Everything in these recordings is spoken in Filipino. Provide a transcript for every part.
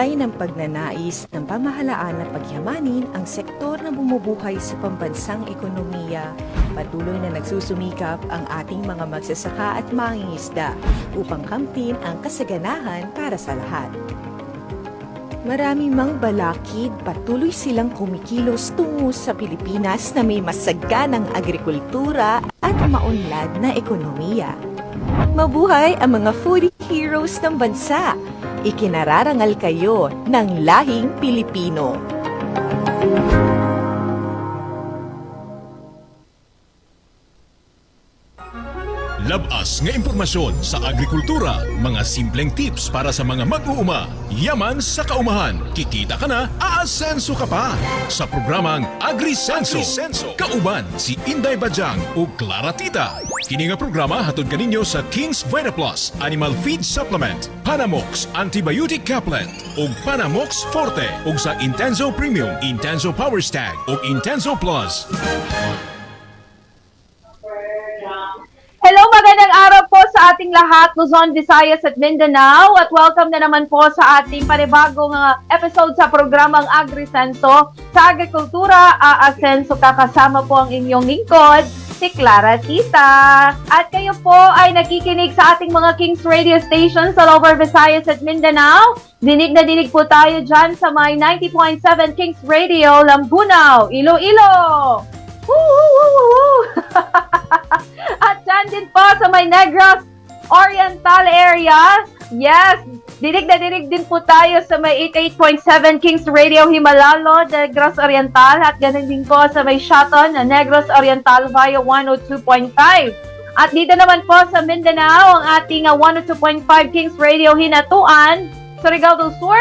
Batay ng pagnanais ng pamahalaan na pagyamanin ang sektor na bumubuhay sa pambansang ekonomiya, patuloy na nagsusumikap ang ating mga magsasaka at mangingisda upang kamtin ang kasaganahan para sa lahat. Marami mang balakid, patuloy silang kumikilos tungo sa Pilipinas na may masaganang agrikultura at maunlad na ekonomiya. Mabuhay ang mga foodie heroes ng bansa! Ikinararangal kayo ng lahing Pilipino. Labas nga impormasyon sa agrikultura, mga simpleng tips para sa mga mag-uuma, yaman sa kaumahan, kikita ka na, aasenso ka pa. Sa programang AgriSenso, kauban si Inday Bajang o Clara Tita. Kini nga programa hatod kaninyo sa King's VitaPlus Animal Feed Supplement, Panamox Antibiotic Caplet ug Panamox Forte ug sa Intenso Premium, Intenso Power Stag ug Intenso Plus. Hello, magandang araw po sa ating lahat, Luzon, Visayas at Mindanao, at welcome na naman po sa ating panibagong episode sa programang AgriSenso. Sa Agrikultura, aasenso kasama po ang inyong lingkod, si Clara Tita. At kayo po ay nakikinig sa ating mga Kings Radio stations all over Visayas at Mindanao. Dinig na dinig po tayo dyan sa may 90.7 Kings Radio, Lambunaw, Iloilo. Woo! At dyan din po sa may Negros Oriental area. Yes, dinig na dinig din po tayo sa may 88.7 Kings Radio Himalalo, Negros Oriental. At ganun din po sa may Shaton, Negros Oriental via 102.5. At dito naman po sa Mindanao, ang ating 102.5 Kings Radio Hinatuan, Surigao del Sur.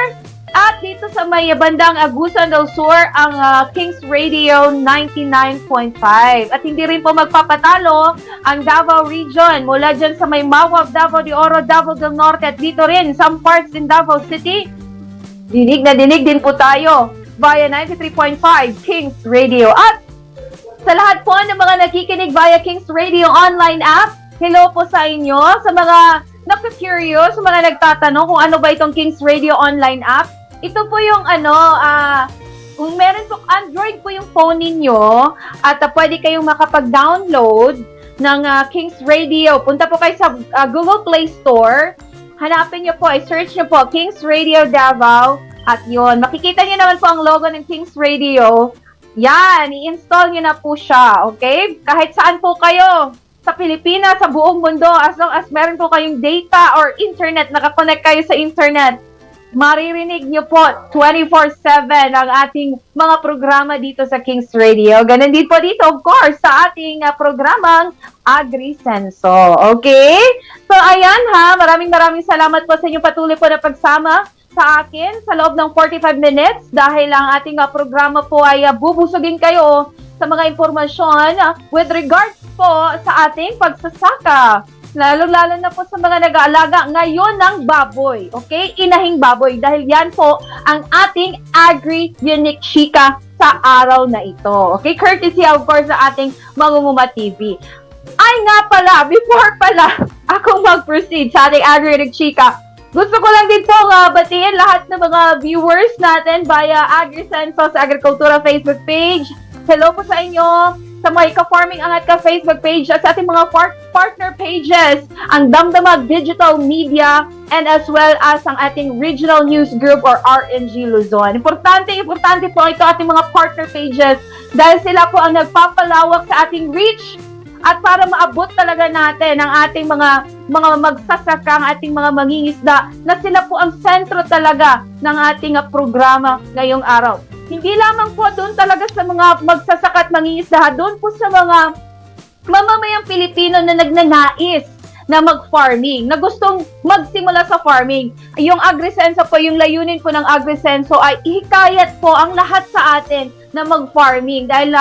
At dito sa may bandang Agusan del Sur, ang Kings Radio 99.5. At hindi rin po magpapatalo ang Davao Region. Mula dyan sa may Mawab, Davao de Oro, Davao del Norte at dito rin, some parts in Davao City. Dinig na dinig din po tayo via 93.5 Kings Radio. At sa lahat po ng mga nakikinig via Kings Radio online app, hello po sa inyo. Sa mga naka-curious, sa mga nagtatanong kung ano ba itong Kings Radio online app, ito po yung kung meron po Android po yung phone ninyo at pwede kayong makapag-download ng Kings Radio. Punta po kayo sa Google Play Store. Hanapin nyo po, i-search nyo po Kings Radio Davao at yun. Makikita nyo naman po ang logo ng Kings Radio. Yan, i-install nyo na po siya, okay? Kahit saan po kayo sa Pilipinas, sa buong mundo, as long as meron po kayong data or internet, nakakonect kayo sa internet, maririnig nyo po 24/7 ang ating mga programa dito sa Kings Radio. Ganun din po dito, of course, sa ating programang AgriSenso. Okay? So, ayan ha. Maraming salamat po sa inyong patuloy po na pagsama sa akin sa loob ng 45 minutes dahil ang ating programa po ay bubusugin kayo sa mga impormasyon with regards po sa ating pagsasaka. Lalo-lalo na po sa mga nag-aalaga ngayon ng baboy. Okay? Inahing baboy. Dahil yan po ang ating Agri-Unique Chika sa araw na ito. Okay? Courtesy, of course, sa ating Mangunguma TV. Ay nga pala, before pala akong mag-proceed sa ating Agri-Unique Chika, gusto ko lang din po batiin lahat ng mga viewers natin via AgriSenso sa Agrikultura Facebook page. Hello po sa inyo. Sa mga ka-farming angat ka Facebook page at sa ating mga partner pages, ang Damdamag Digital Media and as well as ang ating Regional News Group or RNG Luzon. Importante po ito ating mga partner pages dahil sila po ang nagpapalawak sa ating reach at para maabot talaga natin ang ating mga magsasaka, ang ating mga mangingisda na sila po ang sentro talaga ng ating programa ngayong araw. Hindi lamang po doon talaga sa mga magsasaka at mangingisda, doon po sa mga mamamayang Pilipino na nagnanais na mag-farming, na gustong magsimula sa farming. Yung AgriSenso po, yung layunin po ng AgriSenso ay ihikayat po ang lahat sa atin na mag-farming dahil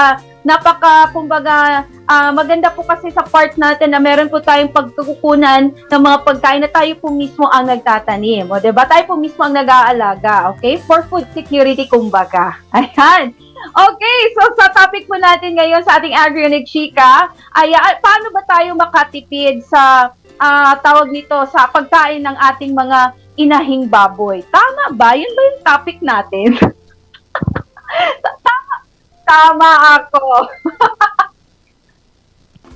maganda po kasi sa part natin na meron po tayong pagkukunan ng mga pagkain na tayo po mismo ang nagtatanim. O, diba? Tayo po mismo ang nag-aalaga. Okay? For food security, kumbaga. Ayan. Okay, so sa topic po natin ngayon sa ating Agri-Unique Chika, ay paano ba tayo makatipid sa tawag nito sa pagkain ng ating mga inahing baboy. Tama ba? Yun ba yung topic natin? Tama ako.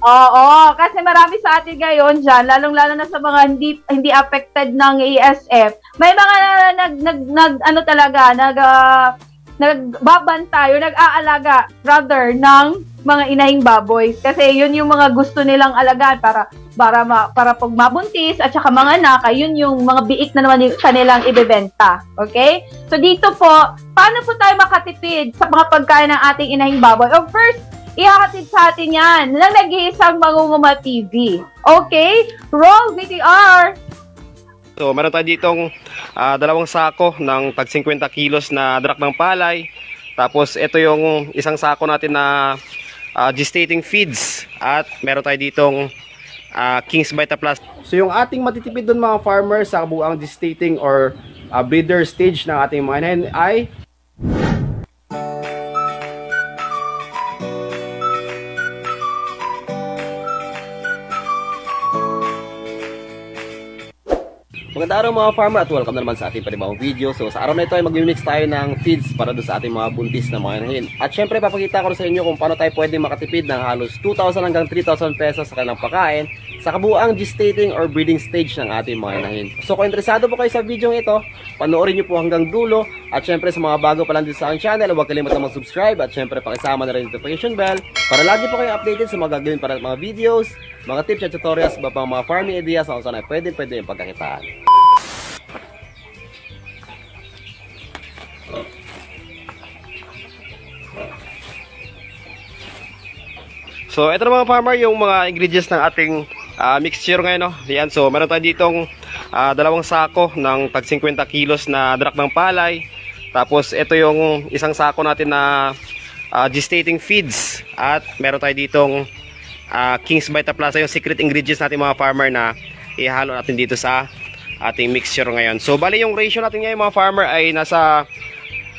Oo, kasi marami sa atin ngayon dyan, lalong-lalo na sa mga hindi affected ng ASF, may mga nagbabantay o nag-aalaga rather ng mga inahing baboy. Kasi yun yung mga gusto nilang alagaan para pag mabuntis at saka mga anak, yun yung mga biik na naman kanilang ibebenta. Okay? So dito po, paano po tayo makatipid sa mga pagkain ng ating inahing baboy? O first, ihahatid sa atin yan ng nag-iisang Mangunguma TV. Okay? Roll VTR! So, meron tayo ditong dalawang sako ng tag 50 kilos na darak ng palay. Tapos, ito yung isang sako natin na gestating feeds. At meron tayo ditong King's Vita Plus. So, yung ating matitipid doon mga farmers sa kabuang gestating or breeder stage ng ating mga hen ay magandang araw mga farmer at welcome na naman sa ating panibawang video. So sa araw na ito ay mag-mix tayo ng feeds para doon sa ating mga buntis na mga inahin. At syempre papakita ko sa inyo kung paano tayo pwede makatipid ng halos 2,000 hanggang 3,000 pesos sa kanilang pagkain sa kabuuang gestating or breeding stage ng ating mga inahin. So kung interesado po kayo sa video ito, panoorin nyo po hanggang dulo. At syempre sa mga bago pa lang dito sa aking channel, huwag kalimutan mag-subscribe at syempre pakisama na rin yung notification bell para lagi po kayo updated sa mga gagawin para mga videos, mga tips at tutorials, iba pang mga farming ideas kung saan ay pwede yung pagkakitaan. So, ito na mga farmer yung mga ingredients ng ating mixture ngayon. No? Yan, so, meron tayo ditong dalawang sako ng tag 50 kilos na darak ng palay. Tapos, ito yung isang sako natin na gestating feeds. At meron tayo ditong King's Vita Plus, yung secret ingredients natin mga farmer na ihalo natin dito sa ating mixture ngayon. So, bali yung ratio natin ngayon mga farmer ay nasa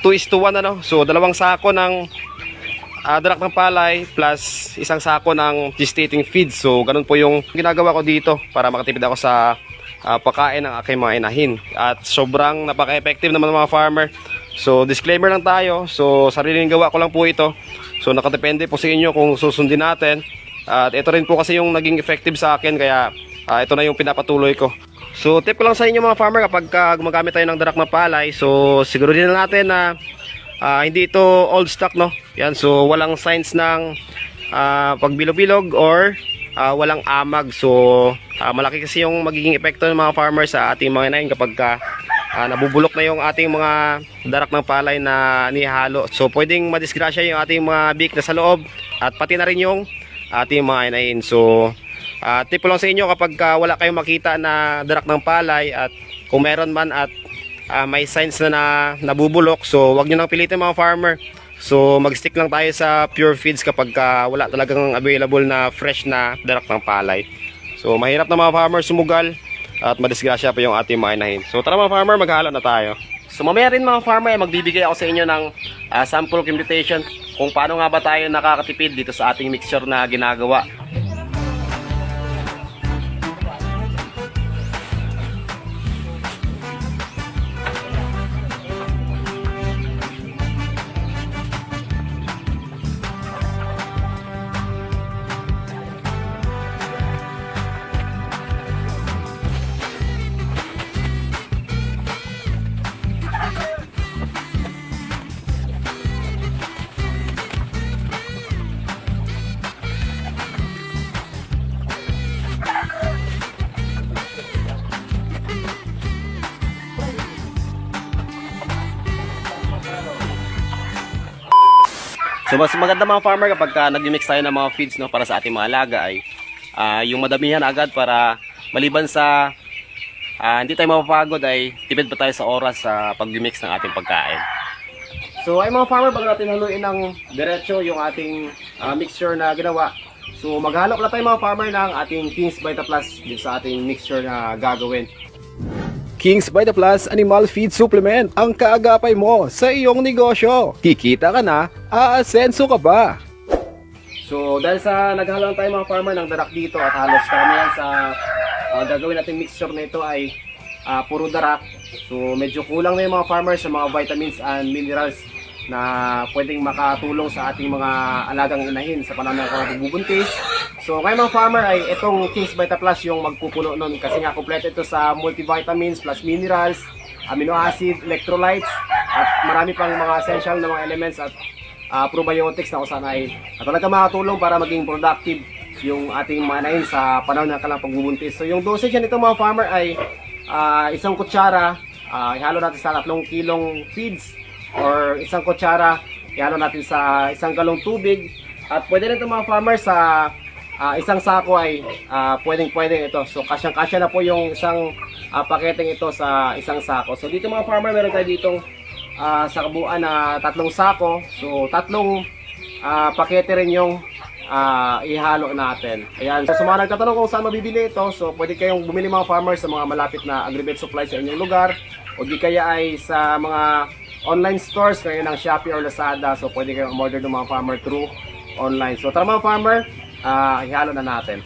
2:1 ano. So, dalawang sako ng darak ng palay plus isang sako ng gestating feed. So ganun po yung ginagawa ko dito para makatipid ako sa pagkain ng aking mga inahin. At sobrang napaka-effective naman ng mga farmer. So disclaimer lang tayo. So sariling gawa ko lang po ito. So nakadepende po sa inyo kung susundin natin. At ito rin po kasi yung naging effective sa akin kaya ito na yung pinapatuloy ko. So tip ko lang sa inyo mga farmer kapag gumagamit tayo ng darak ng palay, so siguruhin na natin na hindi ito old stock, no? Yan, so walang signs ng pagbilog-bilog or walang amag. So malaki kasi yung magiging epekto ng mga farmers sa ating mga inahin kapag nabubulok na yung ating mga darak ng palay na nihalo. So pwedeng madisgrasya yung ating mga biik na sa loob at pati na rin yung ating mga inahin. So tip ko lang sa inyo kapag wala kayong makita na darak ng palay at kung meron man at may signs na nabubulok, so wag nyo nang pilitin mga farmer. So mag-stick lang tayo sa pure feeds kapag wala talagang available na fresh na darak ng palay. So mahirap na mga farmer sumugal at madisgrasya pa yung ating mga inahin. So tara mga farmer, maghalo na tayo. So mamaya rin mga farmer, magbibigay ako sa inyo ng sample invitation kung paano nga ba tayo nakakatipid dito sa ating mixture na ginagawa. So mas maganda mga farmer kapag nag-mix tayo ng mga feeds, no, para sa ating mga alaga ay yung madamihan agad para maliban sa hindi tayo mapapagod ay tipid pa tayo sa oras sa pag-mix ng ating pagkain. So ay mga farmer, bago natin haluin ng diretso yung ating mixture na ginawa, so maghalo na tayo mga farmer ng ating King's Vita Plus dito sa ating mixture na gagawin. King's Vita Plus Animal Feed Supplement, ang kaagapay mo sa iyong negosyo. Kikita ka na, aasenso ka ba? So dahil sa naghalo tayo mga farmer ng darak dito at halos karamihan sa gagawin natin mixture na ito ay puro darak. So medyo kulang na yung mga farmers sa mga vitamins and minerals na pwedeng makatulong sa ating mga alagang inahin sa panahon ng pagbubuntis. So ngayon mga farmer ay itong King's Vita Plus yung magpupuno nun kasi nga kompleto ito sa multivitamins plus minerals, amino acid, electrolytes at marami pang mga essential na mga elements at probiotics na usan ay talaga makatulong para maging productive yung ating mga inahin sa panahon ng kanilang pagbubuntis. So yung dosage nito mga farmer ay isang kutsara, ihalo natin sa 3 kilong feeds or isang kutsara, ihalo natin sa 1 galong tubig at pwede rin ito mga farmer sa isang sako ay pwedeng ito. So kasyang-kasya na po yung isang paketeng ito sa isang sako. So dito mga farmer meron tayo ditong sa kabuuan na 3 sako. So 3 pakete rin yung ihalo natin. Ayan. So sa mga nagtatanong kung saan mabibili ito, so pwede kayong bumili mga farmers sa mga malapit na agri-vet supply sa inyong lugar o di kaya ay sa mga online stores kaya ng Shopee or Lazada. So pwede kayong order ng mga farmer through online. So tara mga farmer, ihalo na natin.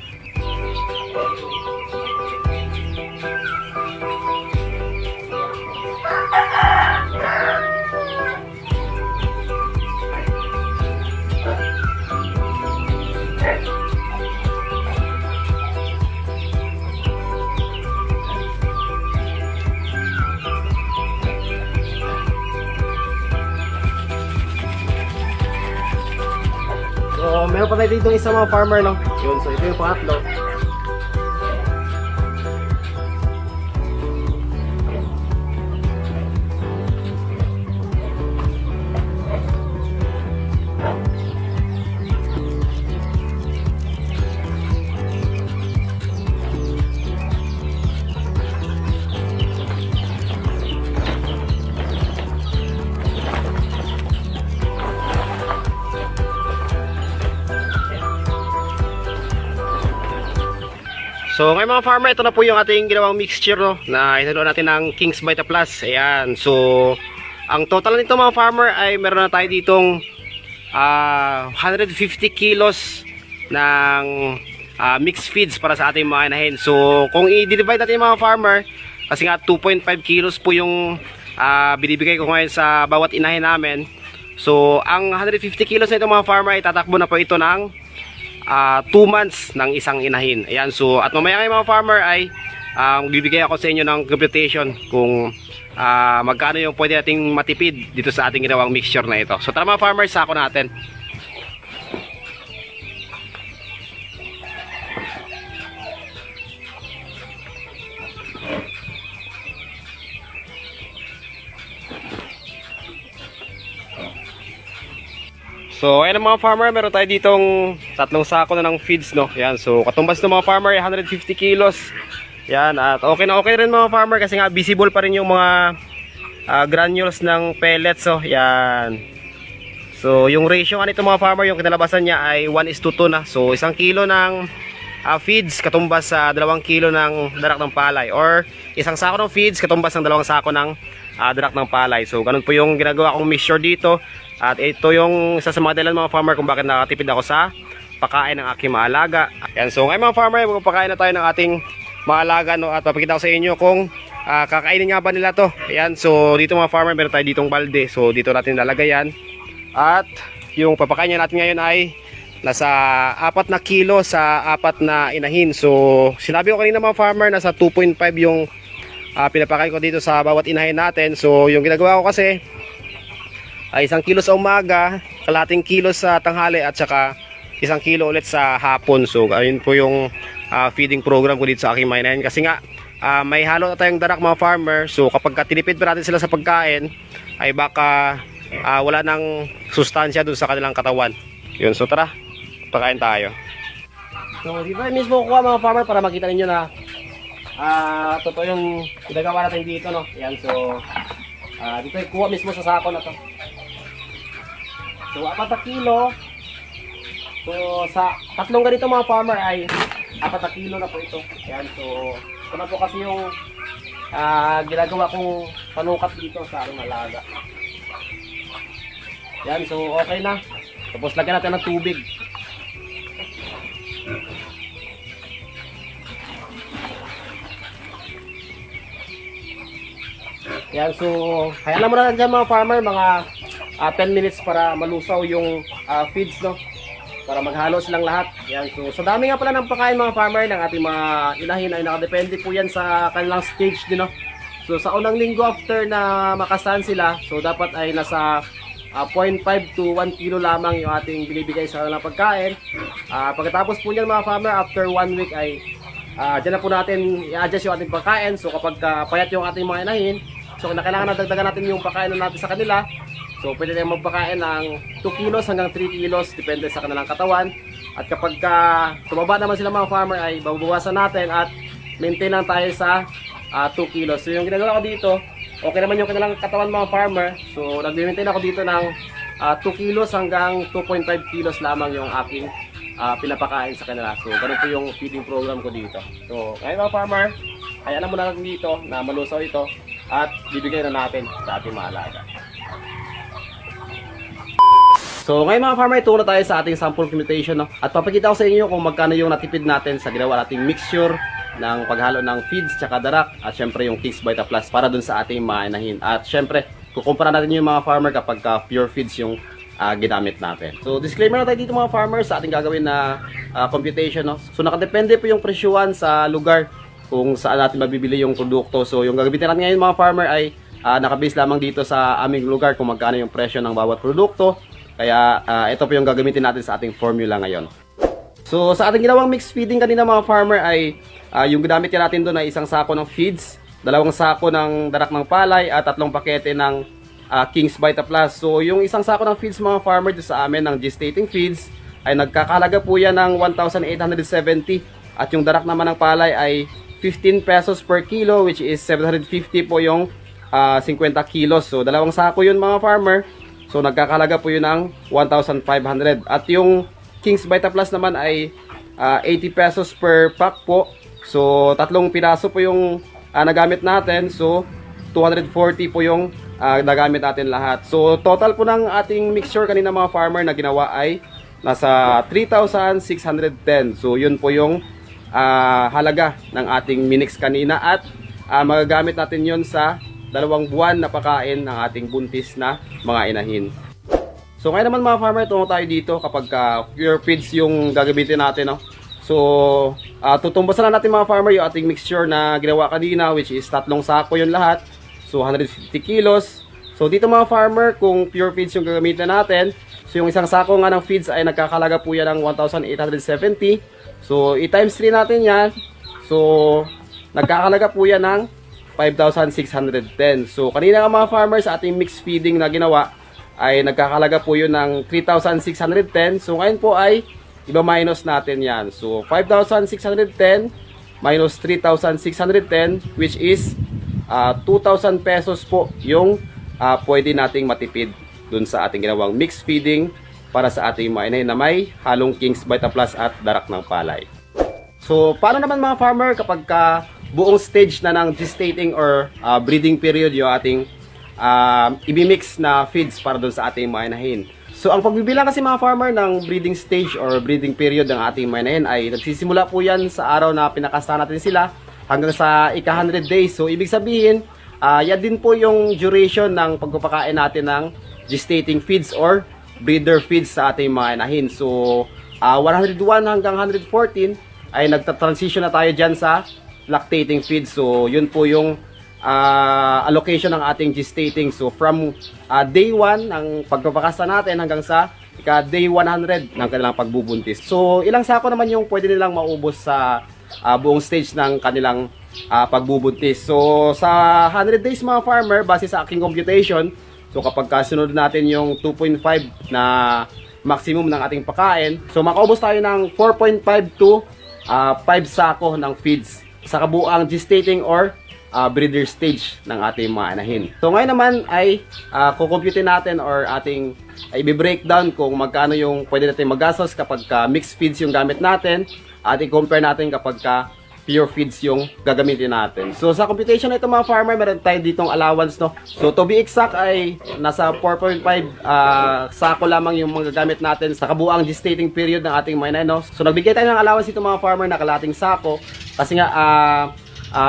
So, meron pa tayo dito isang mga farmer, no? Yun, so ito yung pangatlo. So ngayon mga farmer, ito na po yung ating ginawang mixture, no, na inalo natin ng King's Vita Plus. Ayan. So ang total nito mga farmer ay meron na tayo ditong 150 kilos ng mixed feeds para sa ating mga inahin. So kung i-divide natin mga farmer, kasi nga 2.5 kilos po yung binibigay ko ngayon sa bawat inahin namin. So ang 150 kilos na ito mga farmer ay tatakbo na po ito ng 2 months ng isang inahin. Ayan, so at mamaya ngayon mga farmer ay bibigay ako sa inyo ng computation kung magkano yung pwede nating matipid dito sa ating ginawang mixture na ito. So tara mga farmers, sako natin. So ayan mga farmer, meron tayo ditong 3 sako na ng feeds, no. Yan, so katumbas ng mga farmer 150 kilos. Yan, at okay na okay rin mga farmer kasi nga visible pa rin yung mga granules ng pellets. So yan. So yung ratio nito mga farmer, yung kinalabasan niya ay 1:2 na. So 1 kilo ng feeds katumbas sa 2 kilo ng darak ng palay, or 1 sako ng feeds katumbas ng 2 sako ng darak ng palay. So ganun po yung ginagawa kong mixture dito. At ito yung isa sa mga dahilan mga farmer kung bakit nakatipid ako sa pagkain ng aking mga alaga. Yan, so ngayon mga farmer, magpapakain na tayo ng ating mga alaga, no, at papakita ko sa inyo kung kakainin nga ba nila to. Yan, so dito mga farmer, meron tayo ditong balde. So dito natin lalagay yan. At yung papakain natin ngayon ay nasa 4 na kilo sa 4 na inahin. So sinabi ko kanina mga farmer, nasa 2.5 yung pinapakain ko dito sa bawat inahin natin. So yung ginagawa ko kasi ay 1 kilo sa umaga, kalating kilo sa tanghali, at saka 1 kilo ulit sa hapon. So ayun po yung feeding program ko dito sa aking mga inahin. Kasi nga may halo na tayong darak mga farmer. So kapag tinipid pa natin sila sa pagkain, ay baka wala nang sustansya dun sa kanilang katawan. Yun, so tara, pakain tayo. So dito tayo mismo kukuha mga farmer para makita ninyo na totoo yung ginagawa natin dito, no. Yan, so dito tayo kuha mismo sa sako na to. So 4 na kilo. So sa 3 ganito mga farmer ay 4 na kilo na po ito. Ayan, so ito na po kasi yung ginagawa kong panukat dito sa aking alaga. Ayan, so okay na. Tapos lagyan natin ng tubig. Yan, so kaya na muna lang dyan mga farmer, mga 10 minutes para malusaw yung feeds, no? Para maghalo silang lahat. Yan, so sa dami nga pala ng pagkain mga farmer ng ating mga inahin ay nakadepende po yan sa kanilang stage din, no? So sa unang linggo after na makasan sila, so dapat ay nasa 0.5 to 1 kilo lamang yung ating binibigay sa kanilang pagkain. Pagkatapos po niyan mga farmer, after 1 week ay dyan na po natin i-adjust yung ating pagkain. So kapag payat yung ating mga inahin, so kailangan na dagdagan natin yung pagkain natin sa kanila. So pwede tayong magpakain ng 2 kilos hanggang 3 kilos, depende sa kanilang katawan. At kapag tumaba naman sila mga farmer ay babawasan natin at maintain lang tayo sa 2 kilos. So yung ginagawa ko dito, okay naman yung kanilang katawan mga farmer. So nag-maintain ako dito ng 2 kilos hanggang 2.5 kilos lamang yung aking pinapakain sa kanila. So ganun po yung feeding program ko dito. So ngayon mga farmer, hayaan na muna natin dito na malusaw ito at bibigyan na natin sa ating mga alaga. So ngayon mga farmer, ito na tayo sa ating sample computation, no? At papakita ko sa inyo kung magkano yung natipid natin sa ginawa nating mixture ng paghalo ng feeds tsaka darak at syempre yung King's Vita Plus para dun sa ating mga inahin. At syempre, kukumpara natin yung mga farmer kapag pure feeds yung ginamit natin. So disclaimer na tayo dito mga farmer sa ating gagawin na computation, no? So nakadepende po yung presyuhan sa lugar kung saan natin mabibili yung produkto. So yung gagamitin natin ngayon mga farmer ay nakabase lamang dito sa aming lugar kung magkano yung presyo ng bawat produkto. Kaya ito po yung gagamitin natin sa ating formula ngayon. So sa ating ginawang mixed feeding kanina mga farmer ay yung ginamit natin doon ay isang sako ng feeds, 2 sako ng darak ng palay at 3 pakete ng King's Vita Plus. So yung isang sako ng feeds mga farmer doon sa amin ng gestating feeds ay nagkakahalaga po yan ng 1,870 at yung darak naman ng palay ay 15 pesos per kilo, which is 750 po yung 50 kilos. So 2 sako yun mga farmer. So nagkakahalaga po yun ng 1,500. At yung King's Vita Plus naman ay 80 pesos per pack po. So 3 piraso po yung nagamit natin. So 240 po yung nagamit natin lahat. So total po ng ating mixture kanina mga farmer na ginawa ay nasa 3,610. So yun po yung halaga ng ating minix kanina. At magagamit natin yun sa 2 buwan na pakain ng ating buntis na mga inahin. So ngayon naman mga farmer, tungo tayo dito kapag pure feeds yung gagamitin natin, no? So tutumbasan na natin mga farmer yung ating mixture na ginawa kanina, which is 3 sako yun lahat. So 150 kilos. So dito mga farmer, kung pure feeds yung gagamitin natin, so yung isang sako nga ng feeds ay nagkakalaga po yan ng 1,870. So i-times 3 natin yan. So nagkakalaga po yan ng 5,610. So kanina nga mga farmers, sa ating mixed feeding na ginawa ay nagkakalaga po yun ng 3,610. So ngayon po ay iba-minus natin yan. So 5,610 minus 3,610, which is 2,000 pesos po yung pwede nating matipid dun sa ating ginawang mixed feeding para sa ating mga inahin na may halong King's Vita Plus at darak ng palay. So paano naman mga farmer kapag buong stage na ng gestating or breeding period yung ating ibimix na feeds para doon sa ating mga inahin? So ang pagbibilang kasi mga farmer ng breeding stage or breeding period ng ating mga inahin ay nagsisimula po yan sa araw na pinakasta natin sila hanggang sa ika-100 days. So ibig sabihin, yan din po yung duration ng pagpapakain natin ng gestating feeds or breeder feeds sa ating mga inahin. So 101 hanggang 114 ay nagta-transition na tayo dyan sa lactating feed. So yun po yung allocation ng ating gestating. So from day 1 ng pagpapakasta natin hanggang sa day 100 ng kanilang pagbubuntis. So ilang sako naman yung pwede nilang maubos sa buong stage ng kanilang pagbubuntis. So sa 100 days mga farmer, base sa aking computation, so kapag kasunod natin yung 2.5 na maximum ng ating pakain, so makaubos tayo ng 4.5 to 5 sako ng feeds sa kabuang gestating or breeder stage ng ating mga inahin. So ngayon naman ay kukumputin natin or ating i-breakdown kung magkano yung pwede natin magastos kapag mixed feeds yung gamit natin at i-compare natin kapag pure feeds yung gagamitin natin. So sa computation na ito mga farmer, meron tayo ditong allowance, no? So to be exact ay nasa 4.5 sako lamang yung mga gagamit natin sa kabuang gestating period ng ating mga inahin, no? So nagbigay tayo ng allowance dito mga farmer na kalating sako kasi nga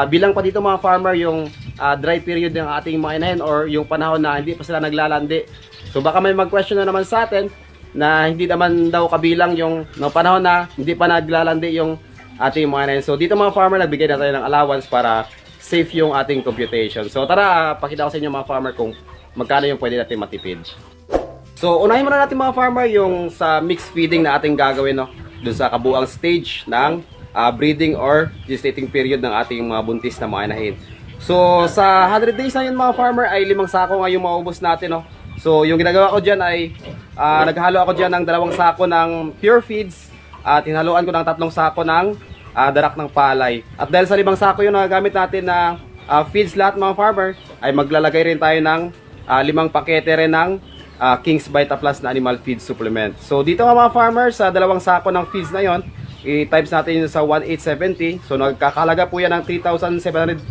bilang pa dito mga farmer yung dry period ng ating mga inahin or yung panahon na hindi pa sila naglalandi. So baka may mag-question na naman sa atin na hindi naman daw kabilang yung panahon na hindi pa naglalandi yung ating mga inahin. So dito mga farmer, nagbigay na tayo ng allowance para safe yung ating computation. So tara, pakita ko sa inyo mga farmer kung magkano yung pwede natin matipid. So unahin muna natin mga farmer yung sa mixed feeding na ating gagawin, no? Doon sa kabuang stage ng breeding or gestating period ng ating mga buntis na mga inahin. So sa 100 days na yun mga farmer ay 5 sako nga yung maubos natin, no? So yung ginagawa ko dyan ay naghalo ako dyan ng 2 sako ng pure feeds at hinaluan ko ng 3 sako ng darak ng palay. At dahil sa 5 sako yung nagagamit natin na feeds lahat mga farmer, ay maglalagay rin tayo ng 5 pakete rin ng King's Vita Plus na animal feed supplement. So dito mga farmer, sa 2 sako ng feeds na yon, i-times natin yun sa 1,870. So nagkakalaga po yan ng 3,740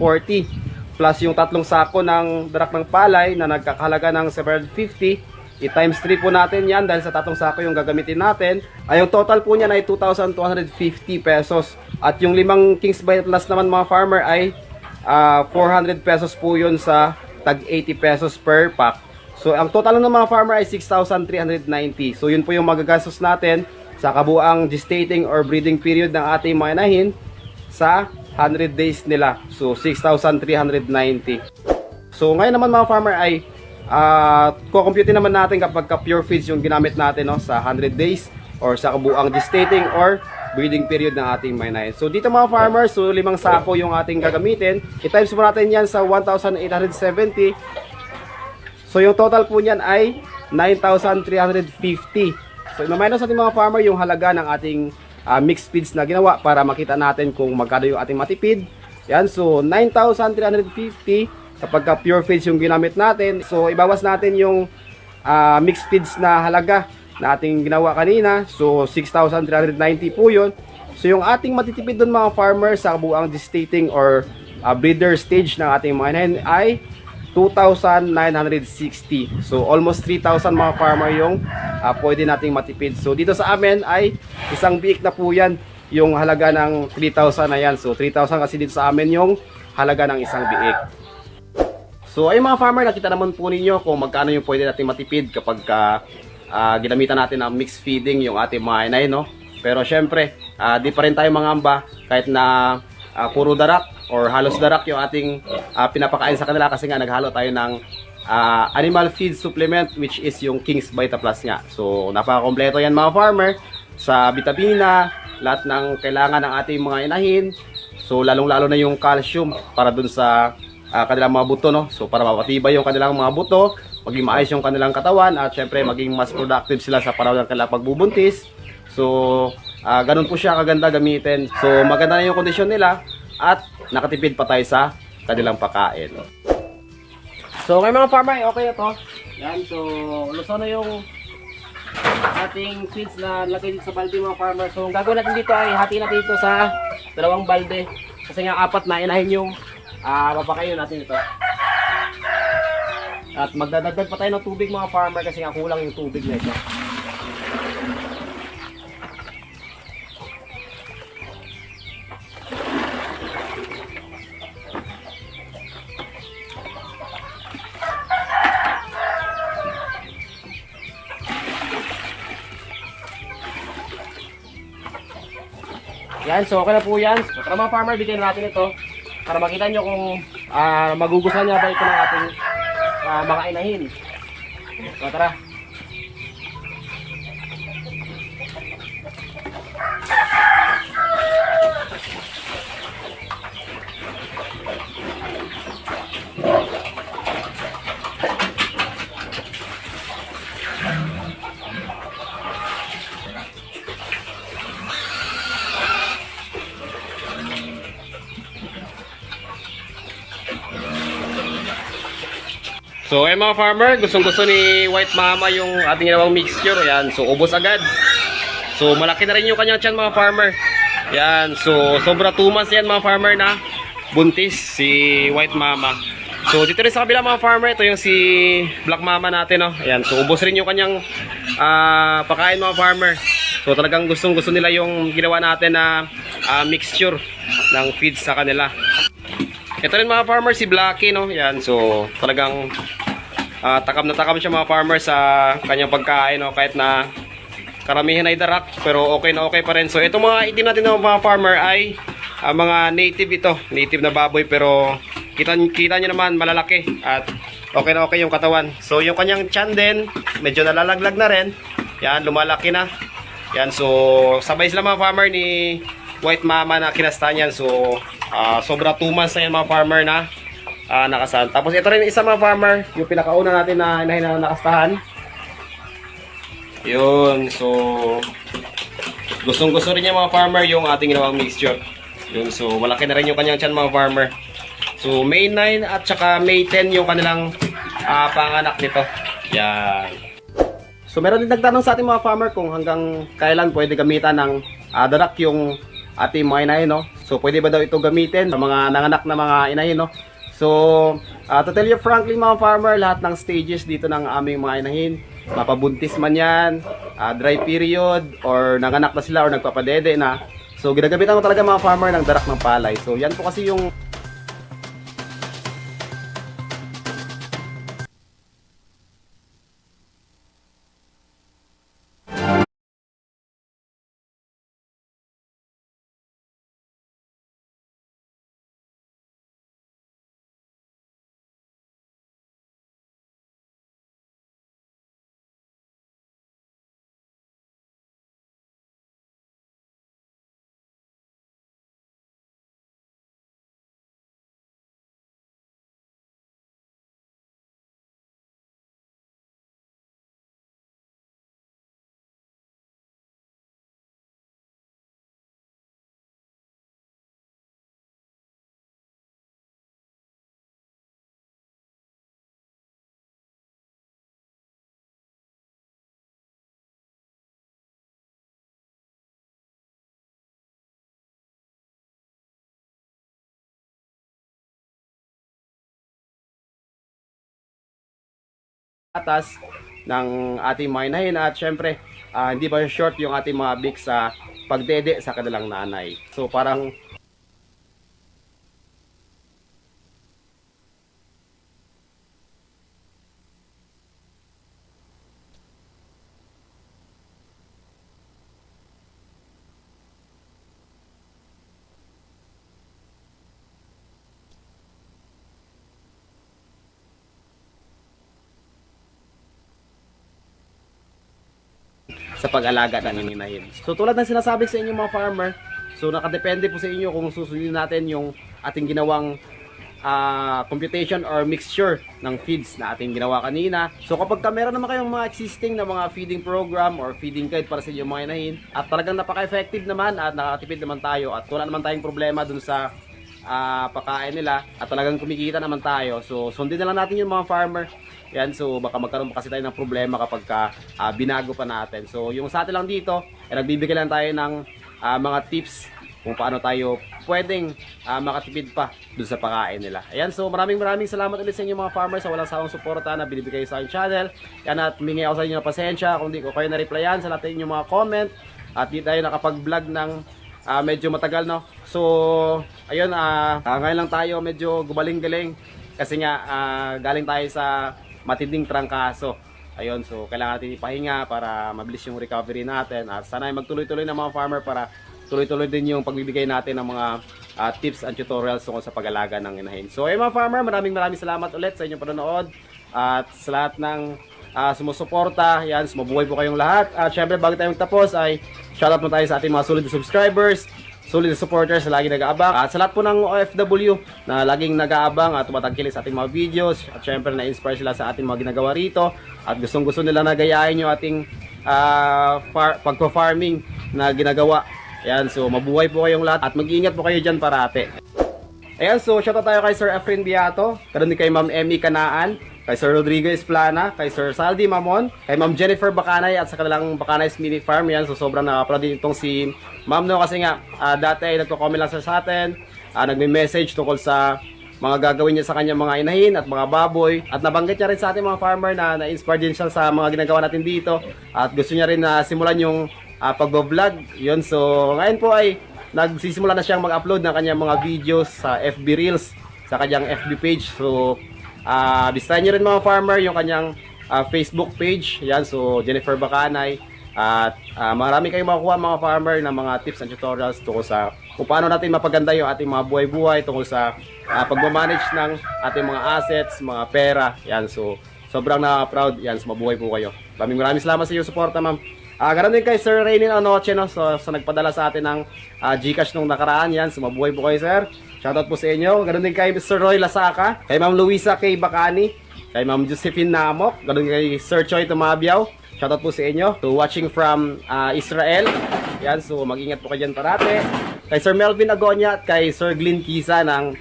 plus yung 3 sako ng darak ng palay na nagkakalaga ng 750. I-times 3 po natin yan dahil sa 3 sako yung gagamitin natin. Ay yung total po niyan ay 2,250 pesos. At yung 5 King's Vita Plus naman mga farmer ay 400 pesos po yun sa tag 80 pesos per pack. So ang total ng mga farmer ay 6,390. So yun po yung magagastos natin sa kabuang gestating or breeding period ng ating mga inahin sa 100 days nila. So 6,390. So ngayon naman mga farmer ay kukompute naman natin kapag pure feeds yung ginamit natin, no, sa 100 days or sa kabuang gestating or breeding period ng ating mga inahin. So dito mga farmer, so 5 sako yung ating gagamitin. I-times mo natin yan sa 1,870. So yung total po niyan ay 9,350. So i-minus natin mga farmer yung halaga ng ating mixed feeds na ginawa para makita natin kung magkano yung ating matipid. Yan, so 9,350 kapag pure feeds yung ginamit natin. So ibawas natin yung mixed feeds na halaga na ating ginawa kanina. So 6,390 po yun. So yung ating matitipid doon mga farmer sa kabuang gestating or breeder stage ng ating mga inahin ay 2,960. So almost 3,000 mga farmer yung pwede nating matipid. So dito sa amin ay isang biik na po yan yung halaga ng 3,000 na yan. So 3,000 kasi dito sa amin yung halaga ng isang biik. So ay mga farmer, nakita naman po ninyo kung magkano yung pwede nating matipid kapag ginamitan natin ng mixed feeding yung ating mga inahin, no? Pero syempre, di pa rin tayo mangamba kahit na puro darak or halos darak yung ating pinapakain sa kanila kasi nga naghalo tayo ng animal feed supplement which is yung King's Vita Plus nga. So napaka-kompleto yan mga farmer sa vitamina, lahat ng kailangan ng ating mga inahin. So lalong-lalo na yung calcium para dun sa kanilang mga buto, no? So para mapatibay yung kanilang mga buto, maging maayos yung kanilang katawan at syempre maging mas productive sila sa panahon ng kanilang pagbubuntis. So ganun po siya kaganda gamitin. So maganda na yung kondisyon nila at nakatipid pa tayo sa kanilang pagkain. So ngayon mga farmer, okay na to. Yan, so luso na yung ating feeds na lagay dito sa balde mga farmer. So ang gagawin natin dito ay hati natin dito sa 2 balde. Kasi nga 4 na inahin yung papakain natin ito. At magdadagdag pa tayo ng tubig mga farmer kasi nga kulang yung tubig na ito. Yan, so okay na po yan. So tara mga farmer, bigyan natin ito para makita nyo kung magugustuhan niya ba ito ng ating mga inahin. So tara. So ay mga farmer, gustong-gusto ni White Mama yung ating ginawang mixture. Yan, so ubos agad. So malaki na rin yung kanyang tiyan mga farmer. Yan, so sobra 2 months yan mga farmer na buntis si White Mama. So dito rin sa kabila mga farmer, ito yung si Black Mama natin, no. Yan, so ubos rin yung kanyang pakain mga farmer. So talagang gustong-gusto nila yung ginawa natin na mixture ng feeds sa kanila. Ito rin mga farmer, si Blacky, no? Yan, so talagang takam na takam siya mga farmer sa kanyang pagkain, no? Kahit na karamihan ay darak, pero okay na okay pa rin. So itong mga itim natin ng mga farmer ay mga native ito, native na baboy, pero kita nyo naman malalaki at okay na okay yung katawan. So yung kanyang tiyan din, medyo nalalaglag na rin. Yan, lumalaki na. Yan, so sabay sila mga farmer ni White Mama na kinastan yan. So sobra 2 months na yan mga farmer na nakasan. Tapos ito rin isa mga farmer, yung pinakauna natin na inahin na nakastahan. Yun, so gustong gusto rin niya mga farmer yung ating ginawang mixture. Yun, so malaki na rin yung kanyang tiyan mga farmer. So May 9 at saka May 10 yung kanilang panganak nito. Yan. So meron din nagtanong sa ating mga farmer kung hanggang kailan pwede gamitan ng darak yung ating mga inahin, no? So pwede ba daw ito gamitin sa mga nanganak na mga inahin, no? So to tell you frankly mga farmer, lahat ng stages dito ng aming mga inahin, mapabuntis man yan, dry period, or nanganak na sila or nagpapadede na. So ginagamitan ko talaga mga farmer ng darak ng palay. So yan po kasi yung atas ng ating mga inahin at syempre hindi ba short yung ating mga big sa pagdede sa kanilang nanay. So parang sa pag-alaga ng ininahin. So tulad ng sinasabi sa inyo mga farmer, so nakadepende po sa inyo kung susundin natin yung ating ginawang computation or mixture ng feeds na ating ginawa kanina. So kapag meron naman kayong mga existing na mga feeding program or feeding guide para sa inyong mga inahin at talagang napaka-effective naman at nakatipid naman tayo at wala naman tayong problema dun sa pagkain nila at talagang kumikita naman tayo, so sundin na lang natin yung mga farmer. Yan, so baka magkaroon pa kasi tayo ng problema kapag binago pa natin. So yung sa atin lang dito, nagbibigay lang tayo ng mga tips kung paano tayo pwedeng makatipid pa dun sa pagkain nila. Ayan, so maraming salamat ulit sa inyo mga farmers sa walang sawang suporta na binibigay sa aking channel. Yan, at humingi ako sa inyo ng pasensya kung di ko kayo na-replyan sa lahat ng inyong mga comment at di tayo nakapag-vlog ng medyo matagal, no? So ayun, ngayon lang tayo medyo gumaling-galing kasi nga galing tayo sa matinding trangkaso. Ayun, so kailangan natin ipahinga para mabilis yung recovery natin at sana ay magtuloy-tuloy ng mga farmer para tuloy-tuloy din yung pagbibigay natin ng mga tips and tutorials tungkol sa pag-alaga ng inahin. So ayun mga farmer, maraming salamat ulit sa inyong panonood at sa lahat ng sumusuporta. Yan, mabuhay po kayong lahat. At syempre bago tayo magtapos ay shoutout mo tayo sa ating mga solid subscribers, solid supporters na laging nag-aabang, at sa lahat po ng OFW na laging nag-aabang at tumatangkilik sa ating mga videos, at syempre na-inspire sila sa ating mga ginagawa rito at gustong-gusto nila na gayahin yung ating pagpa-farming na ginagawa. Ayan, so mabuhay po kayong lahat at mag-iingat po kayo dyan parate. Ayan, so shoutout tayo kay Sir Efren Biato, karoon din kay Ma'am Emmy Canaan, kay Sir Rodrigo Esplana, kay Sir Saldi Mamon, kay Ma'am Jennifer Bacanay at sa kanilang Bacanay's Mini Farm. Yan, so sobrang nakapala din itong si Ma'am, no, kasi nga dati ay nagko-comment lang sa atin, nagme-message tungkol sa mga gagawin niya sa kanyang mga inahin at mga baboy, at nabanggit niya rin sa ating mga farmer na na-inspire din siya sa mga ginagawa natin dito at gusto niya rin na simulan yung pag-vlog. Yun, so ngayon po ay nagsisimula na siyang mag-upload ng kanyang mga videos sa FB Reels. sa kanyang FB page. So, bisitahin nyo rin mga farmer yung kanyang Facebook page. Yan, so Jennifer Bacanay. At marami kayong makukuha mga farmer ng mga tips and tutorials tungkol sa kung paano natin mapaganda yung ating mga buhay-buhay, tungkol sa pagmamanage ng ating mga assets, mga pera. Yan, so sobrang na-proud. Yan, so mabuhay po kayo. Maraming salamat sa iyong suporta, ma'am. Ganoon din kay Sir Rainin Anoche, no? So nagpadala sa atin ng Gcash nung nakaraan. Yan, so mabuhay po kayo, sir. Shoutout po sa inyo. Ganoon din kay Mr. Roy Lasaka, kay Ma'am Luisa K. Bacani, kay Ma'am Josephine Namok, ganoon kay Sir Choi Tumabiao. Shoutout po sa inyo. To watching from Israel. Yan, so mag-ingat po kayo dyan parate. Kay Sir Melvin Agonia at kay Sir Glenn Kisa ng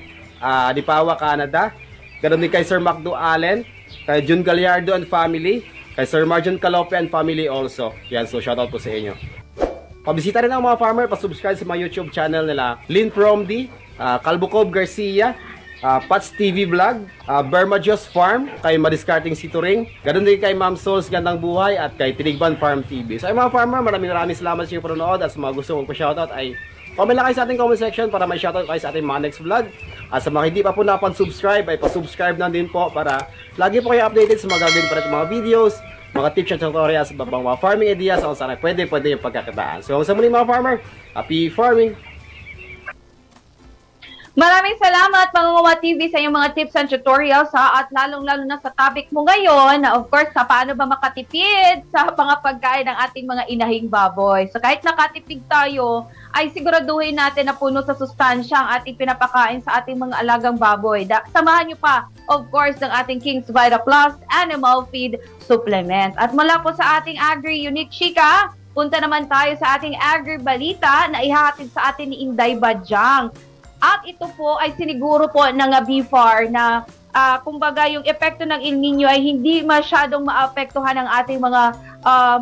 Dipawa, Canada. Ganoon din kay Sir Macdo Allen, kay Jun Gallardo and family, kay Sir Marjon Calope and family also. Yan, so shoutout po sa inyo. Pabisita rin ang mga farmer, pasubscribe sa mga YouTube channel nila Lynn Promdi, Calbucob Garcia, Pats TV Vlog, Bermajos Farm, kay Madiscarting Situring, ganoon din kay Ma'am Souls Gandang Buhay at kay Tinigban Farm TV. So ay mga farmer, maraming salamat sa inyong panonood at sa mga gusto kong pa-shoutout ay comment lang kayo sa ating comment section para may shoutout kayo sa ating mga next vlog. At sa mga hindi pa po nakapag-subscribe ay pa-subscribe na din po para lagi po kayo updated sa mga gagawin pa rin mga videos, mga tips and tutorials, mga farming ideas kung saan pwede yung pagkakitaan. So sa muli mga farmer, happy farming! Maraming salamat Mangunguha TV sa iyong mga tips and tutorials at lalong-lalo na sa topic mo ngayon na of course sa paano ba makatipid sa mga pagkain ng ating mga inahing baboy. So kahit nakatipid tayo, ay siguraduhin natin na puno sa sustansya ang ating pinapakain sa ating mga alagang baboy. Samahan nyo pa of course ng ating King's Vita Plus Animal Feed Supplement. At mula po sa ating Agri Unique Chika, punta naman tayo sa ating Agri Balita na ihahatid sa atin ni Inday Badyang. At ito po ay siniguro po ng BFAR na kumbaga yung epekto ng El Nino ay hindi masyadong maapektuhan ng ating mga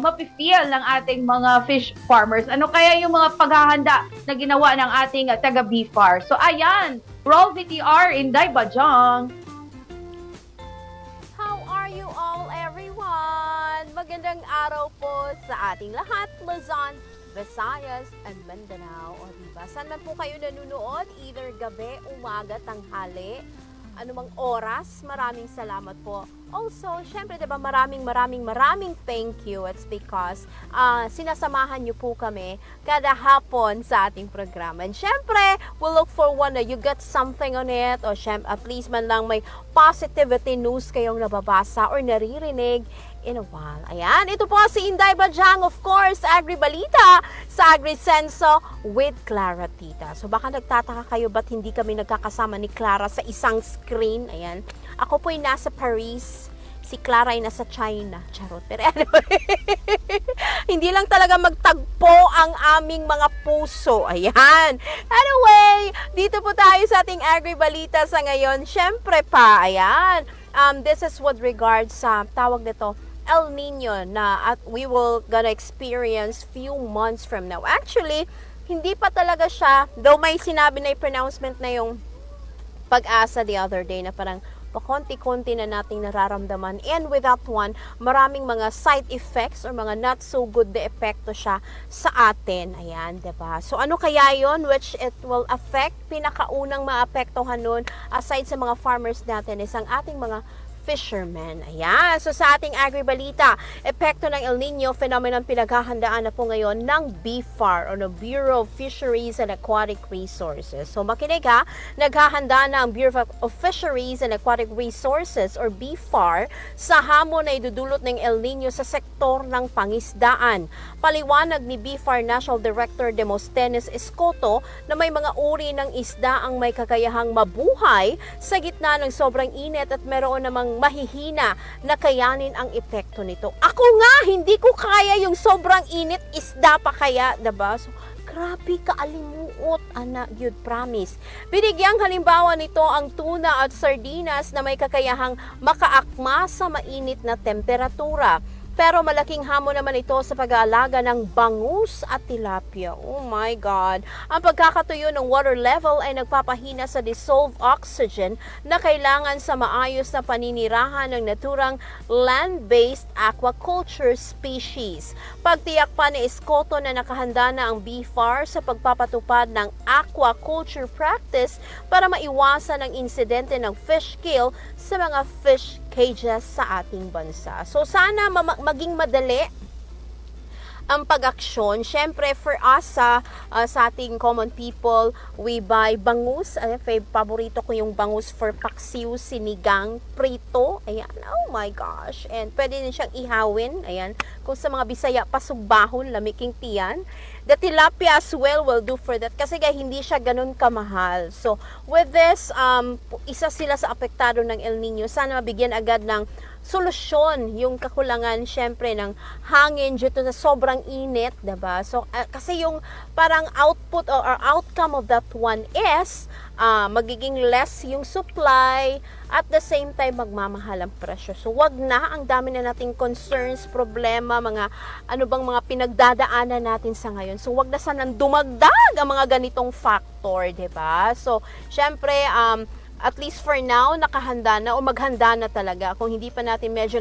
mapifeel ng ating mga fish farmers. Ano kaya yung mga paghahanda na ginawa ng ating taga BFAR? So ayan, roll VTR Inday Badyang. How are you all everyone? Magandang araw po sa ating lahat, Luzon, Visayas, and Mindanao. O diba? Saan man po kayo nanonood, either gabi, umaga, tanghali, anumang oras, maraming salamat po. Also, syempre, diba, maraming thank you. It's because sinasamahan niyo po kami kada hapon sa ating programa. And syempre, we'll look for one na you got something on it, o syempre, at least man lang may positivity news kayong nababasa or naririnig in a while. Ayan, ito po si Inday Badyang, of course, Agri Balita sa Agri Senso with Clara Tita. So baka nagtataka kayo ba't hindi kami nagkakasama ni Clara sa isang screen. Ayan, ako po'y nasa Paris, si Clara ay nasa China. Charot. Pero anyway, hindi lang talaga magtagpo ang aming mga puso. Ayan. Anyway, dito po tayo sa ating Agri Balita sa ngayon. Syempre pa, ayan. This is with regards sa tawag nito, El Nino na at we will gonna experience few months from now. Actually, hindi pa talaga siya, though may sinabi na yung pronouncement na yung Pag-asa the other day na parang pakonti-konti na nating nararamdaman, and with that one, maraming mga side effects or mga not so good na epekto siya sa atin. Ayan, diba? So ano kaya yon which it will affect? Pinakaunang maapektuhan nun, aside sa mga farmers natin, is ang ating mga fishermen. Ayan. So sa ating agri-balita, epekto ng El Nino phenomenon pinaghahandaan na po ngayon ng BFAR o ng Bureau of Fisheries and Aquatic Resources. So makinig ha, naghahanda na ang Bureau of Fisheries and Aquatic Resources or BFAR sa hamon na idudulot ng El Nino sa sektor ng pangisdaan. Paliwanag ni BFAR National Director Demosthenes Escoto na may mga uri ng isda ang may kakayahang mabuhay sa gitna ng sobrang init at meron namang mahihina na kayanin ang epekto nito. Ako nga, hindi ko kaya yung sobrang init, isda pa kaya, diba? So, grabe kaalimuot, ana, yun, promise. Binigyang halimbawa nito ang tuna at sardinas na may kakayahang makaakma sa mainit na temperatura. Pero malaking hamon naman ito sa pag-aalaga ng bangus at tilapia. Oh my God! Ang pagkakatuyo ng water level ay nagpapahina sa dissolved oxygen na kailangan sa maayos na paninirahan ng naturang land-based aquaculture species. Pagtiyak pa ni Escoto na nakahanda na ang BFAR sa pagpapatupad ng aquaculture practice para maiwasan ang insidente ng fish kill sa mga fish cages sa ating bansa. So sana maging madali ang pag-aksyon. Siyempre, for us, sa ating common people, we buy bangus. Paborito ko yung bangus for paksiw, sinigang, prito. Ayan, oh my gosh. And pwede din siyang ihawin. Ayan, kung sa mga Bisaya, pasugbahon, lamiking tiyan. The tilapia as well will do for that. Kasi hindi siya ganun kamahal. So, with this, isa sila sa apektado ng El Nino. Sana mabigyan agad ng solusyon yung kakulangan syempre ng hangin due to sa sobrang init, diba? So, kasi yung parang output or outcome of that one is magiging less yung supply at the same time magmamahal ang presyo. So, wag na, ang dami na nating concerns, problema, mga mga pinagdadaanan natin sa ngayon. So, wag na sanang dumagdag ang mga ganitong factor, diba? So, syempre, at least for now, nakahanda na o maghanda na talaga. Kung hindi pa natin medyo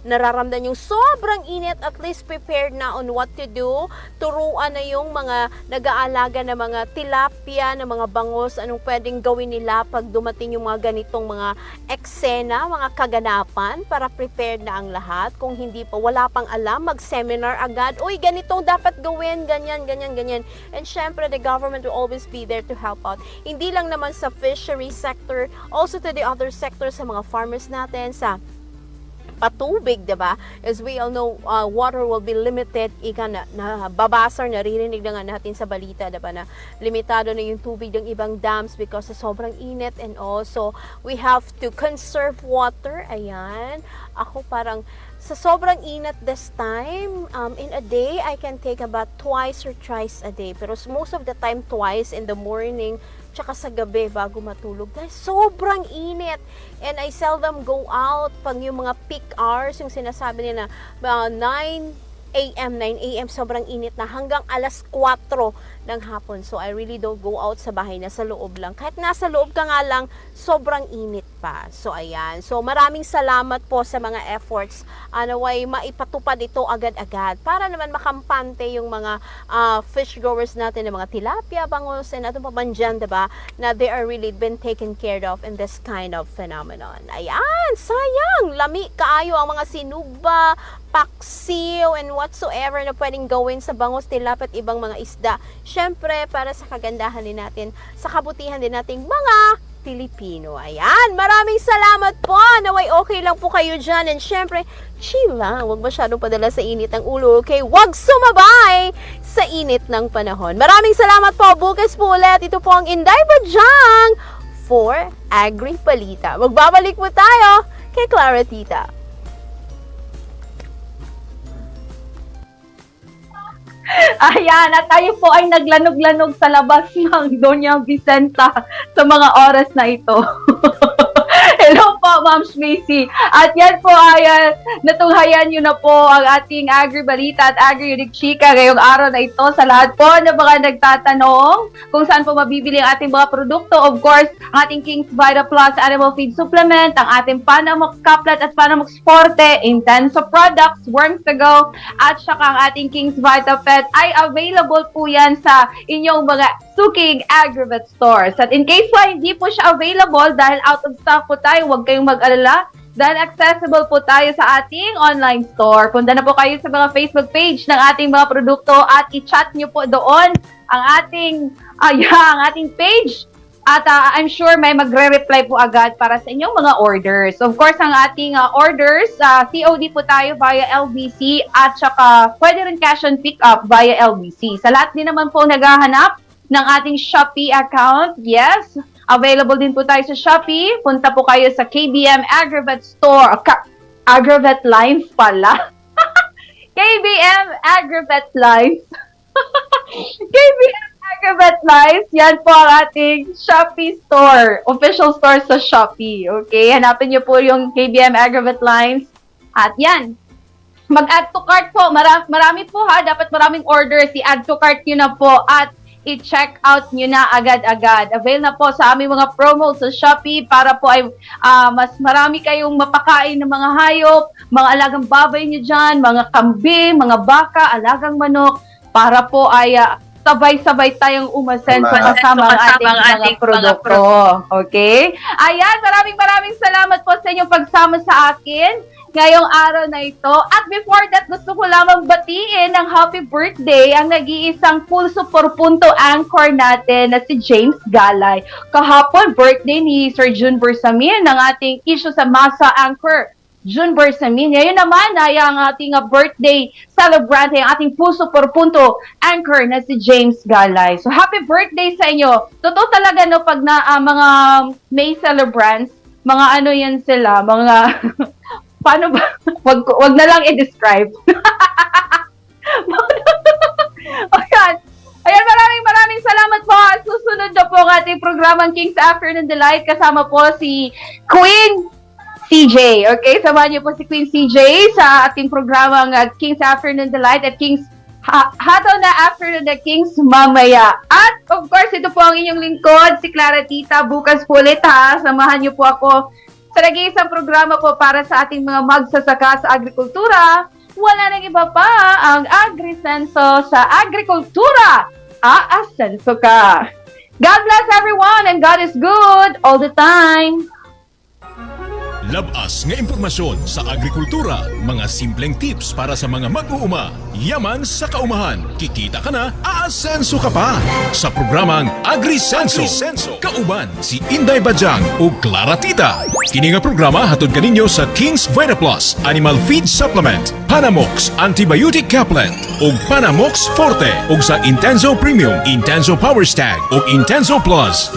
nararamdaman yung sobrang init, at least prepared na on what to do. Turuan na yung mga nag-aalaga na mga tilapia, na mga bangus, anong pwedeng gawin nila pag dumating yung mga ganitong mga eksena, mga kaganapan, para prepared na ang lahat. Kung hindi pa, wala pang alam, mag-seminar agad. Uy, ganitong dapat gawin, ganyan, ganyan, ganyan. And syempre, the government will always be there to help out. Hindi lang naman sa fishery sector, also to the other sectors, sa mga farmers natin, sa patubig, diba? As we all know, water will be limited. Ika na babasar, naririnig na nga natin sa balita, diba, na limitado na yung tubig ng ibang dams because sa sobrang init, and also we have to conserve water. Ayan. Ako parang sa sobrang init this time, in a day, I can take about twice or thrice a day. Pero most of the time, twice in the morning, tsaka sa gabi bago matulog. Dahil sobrang init. And I seldom go out pag yung mga peak hours, yung sinasabi nila na 9 a.m., sobrang init na hanggang alas 4 ng hapon. So, I really don't go out sa bahay, nasa loob lang. Kahit nasa loob ka nga lang, sobrang init pa. So, ayan. So, maraming salamat po sa mga efforts. Naway maipatupad ito agad-agad para naman makampante yung mga fish growers natin, ng mga tilapia, bangus, and ano pa man dyan, diba? Na they are really been taken care of in this kind of phenomenon. Ayan, sayang. Lami kaayo ang mga sinugba, paksiw, and whatsoever na pwedeng gawin sa bangus, tilapia at ibang mga isda. Syempre, para sa kagandahan din natin, sa kabutihan din nating mga Pilipino. Ayan, maraming salamat po. Naway okay lang po kayo dyan. And syempre, chill lang. Huwag masyadong padala sa init ng ulo. Okay? Huwag sumabay sa init ng panahon. Maraming salamat po. Bukas po ulit. Ito po ang Inday Badyang for Agri Balita. Magbabalik po tayo kay Clara Tita. Ayan, at tayo po ay naglanog-lanog sa labas ng Doña Vicenta sa mga oras na ito. Hello po, Ma'am Macy. At yan po ay natunghayan nyo na po ang ating Agri Balita at Agri Unique Chika ngayong araw na ito. Sa lahat po ng mga nagtatanong kung saan po mabibili ang ating mga produkto, of course, ang ating King's Vita Plus Animal Feed Supplement, ang ating Panamox Caplet at Panamox Forte, Intenso Products, Worms to Go, at saka ang ating King's Vita Pet ay available po yan sa inyong mga suking Agrivet stores. At in case po hindi po siya available dahil out of stock po tayo, huwag kayong mag-alala dahil accessible po tayo sa ating online store. Punta na po kayo sa mga Facebook page ng ating mga produkto at i-chat nyo po doon ang ating page. At I'm sure may magre-reply po agad para sa inyong mga orders. Of course, ang ating orders, COD po tayo via LBC at saka pwede rin cash on pick up via LBC. Sa lahat din naman po naghahanap ng ating Shopee account, yes, available din po tayo sa Shopee. Punta po kayo sa KBM Agrivet Store, Agrivet Lines pala. KBM Agrivet Lines. KBM Agrivet Lines, yan po ang ating Shopee store, official store sa Shopee. Okay, hanapin niyo po yung KBM Agrivet Lines. At yan, mag-add to cart po. Marami po ha, dapat maraming orders. I-add to cart nyo na po at i-check out nyo na agad-agad. Avail na po sa aming mga promo sa Shopee para po ay mas marami kayong mapakain ng mga hayop, mga alagang baboy nyo dyan, mga kambing, mga baka, alagang manok, para po ay sabay-sabay tayong umasenso kasama ang ating mga produkto. Okay? Ayan, maraming salamat po sa inyong pagsama sa akin ngayong araw na ito. At before that, gusto ko lamang batiin ng happy birthday ang nag-iisang pulso por punto anchor natin na si James Galay. Kahapon, birthday ni Sir June Bersamin, ng ating issue sa Masa anchor. June Bersamin. Ngayon naman ay ang ating birthday celebrant, ang ating pulso por punto anchor na si James Galay. So happy birthday sa inyo. Totoo talaga no, pag na mga May celebrants, mga ano yan sila, mga paano ba? Wag na lang i-describe. Ayan, maraming salamat po. Susunod na po ang ating programang King's Afternoon Delight. Kasama po si Queen CJ. Okay, samahan niyo po si Queen CJ sa ating programang King's Afternoon Delight at King's Hataw na Afternoon the Kings mamaya. At of course, ito po ang inyong lingkod, si Clara Tita. Bukas po ulit ha. Samahan niyo po ako sa nag-iisang programa po para sa ating mga magsasaka sa agrikultura. Wala nang iba pa ang Agrisenso sa agrikultura. Aasenso ka. God bless everyone and God is good all the time. Labas nga impormasyon sa agrikultura, mga simpleng tips para sa mga mag-uuma, yaman sa kaumahan, kikita ka na, aasenso ka pa. Sa programang Agrisenso, kauban si Inday Bajang o Clara Tita. Kini nga programa hatod kaninyo sa King's Vitaplus Animal Feed Supplement, Panamox Antibiotic Caplet o Panamox Forte o sa Intenso Premium, Intenso Power Stag o Intenso Plus.